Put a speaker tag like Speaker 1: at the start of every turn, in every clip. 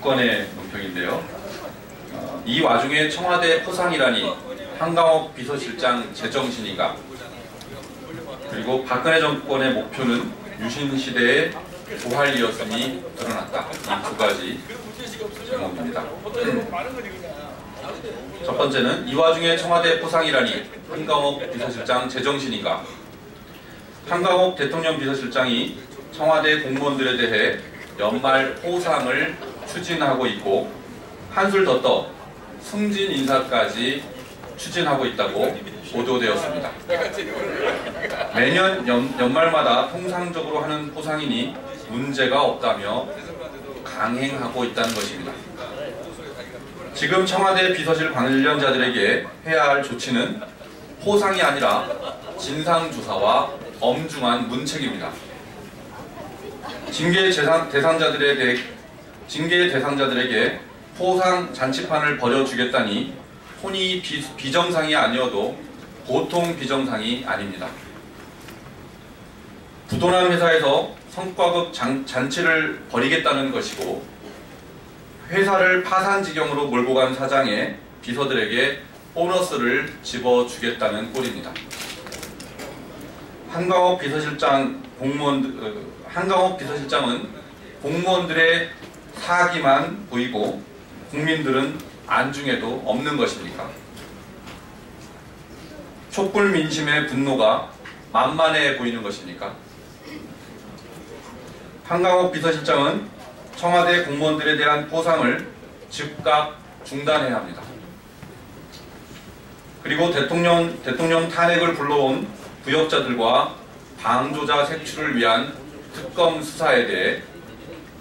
Speaker 1: 건의 논평인데요. 이 와중에 청와대 포상이라니 한강옥 비서실장 제정신인가? 그리고 박근혜 정권의 목표는 유신시대의 부활이었음이 드러났다. 이 두 가지 제목입니다. 첫 번째는 이 와중에 청와대 포상이라니 한강옥 비서실장 제정신인가? 한강옥 대통령 비서실장이 청와대 공무원들에 대해 연말 포상을 추진하고 있고 한술 더 떠 승진 인사까지 추진하고 있다고 보도되었습니다. 매년 연말마다 통상적으로 하는 포상이니 문제가 없다며 강행하고 있다는 것입니다. 지금 청와대 비서실 관련자들에게 해야 할 조치는 포상이 아니라 진상조사와 엄중한 문책입니다. 징계 대상자들에게 포상 잔치판을 벌여주겠다니 혼이 비정상이 아니어도 보통 비정상이 아닙니다. 부도난 회사에서 성과급 잔치를 벌이겠다는 것이고 회사를 파산 지경으로 몰고 간 사장의 비서들에게 보너스를 집어주겠다는 꼴입니다. 한강옥 비서실장은 공무원들의 사기만 보이고 국민들은 안중에도 없는 것입니까? 촛불 민심의 분노가 만만해 보이는 것입니까? 한강옥 비서실장은 청와대 공무원들에 대한 포상을 즉각 중단해야 합니다. 그리고 대통령 탄핵을 불러온 부역자들과 방조자 색출을 위한 특검 수사에 대해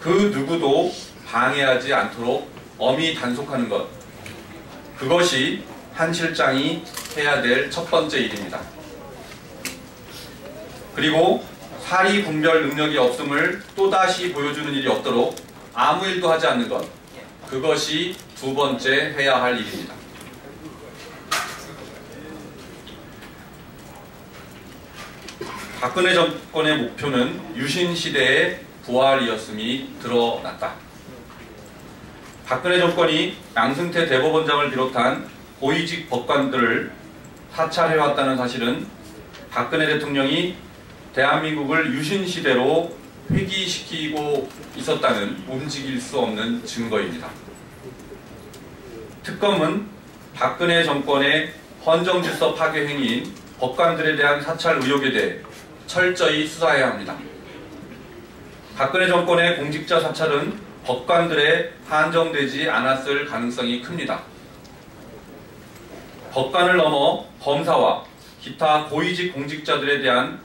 Speaker 1: 그 누구도 방해하지 않도록 엄히 단속하는 것, 그것이 한 실장이 해야 될 첫 번째 일입니다. 그리고 사리 분별 능력이 없음을 또다시 보여주는 일이 없도록 아무 일도 하지 않는 것, 그것이 두 번째 해야 할 일입니다. 박근혜 정권의 목표는 유신시대의 부활이었음이 드러났다. 박근혜 정권이 양승태 대법원장을 비롯한 고위직 법관들을 사찰해왔다는 사실은 박근혜 대통령이 대한민국을 유신시대로 회귀시키고 있었다는 움직일 수 없는 증거입니다. 특검은 박근혜 정권의 헌정질서 파괴 행위인 법관들에 대한 사찰 의혹에 대해 철저히 수사해야 합니다. 박근혜 정권의 공직자 사찰은 법관들에 한정되지 않았을 가능성이 큽니다. 법관을 넘어 검사와 기타 고위직 공직자들에 대한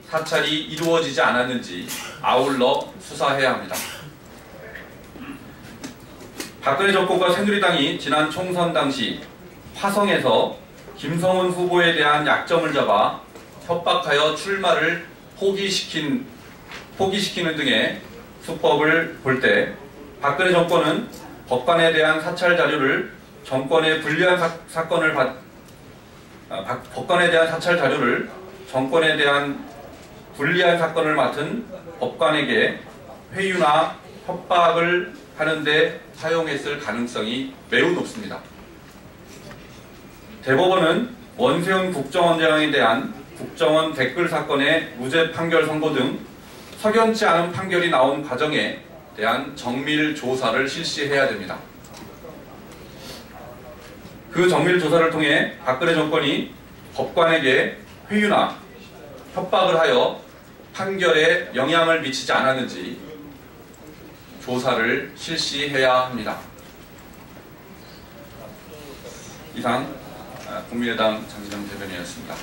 Speaker 1: 사찰이 이루어지지 않았는지 아울러 수사해야 합니다. 박근혜 정권과 새누리당이 지난 총선 당시 화성에서 김성훈 후보에 대한 약점을 잡아 협박하여 출마를 포기시키는 등의 수법을 볼 때 박근혜 정권은 법관에 대한 사찰 자료를 정권의 불리한 사건을 맡은 법관에게 회유나 협박을 하는데 사용했을 가능성이 매우 높습니다. 대법원은 원세훈 국정원장에 대한 국정원 댓글 사건의 무죄 판결 선고 등 석연치 않은 판결이 나온 과정에 대한 정밀 조사를 실시해야 됩니다. 그 정밀 조사를 통해 박근혜 정권이 법관에게 회유나 협박을 하여 판결에 영향을 미치지 않았는지 조사를 실시해야 합니다. 이상 국민의당 장진영 대변인이었습니다.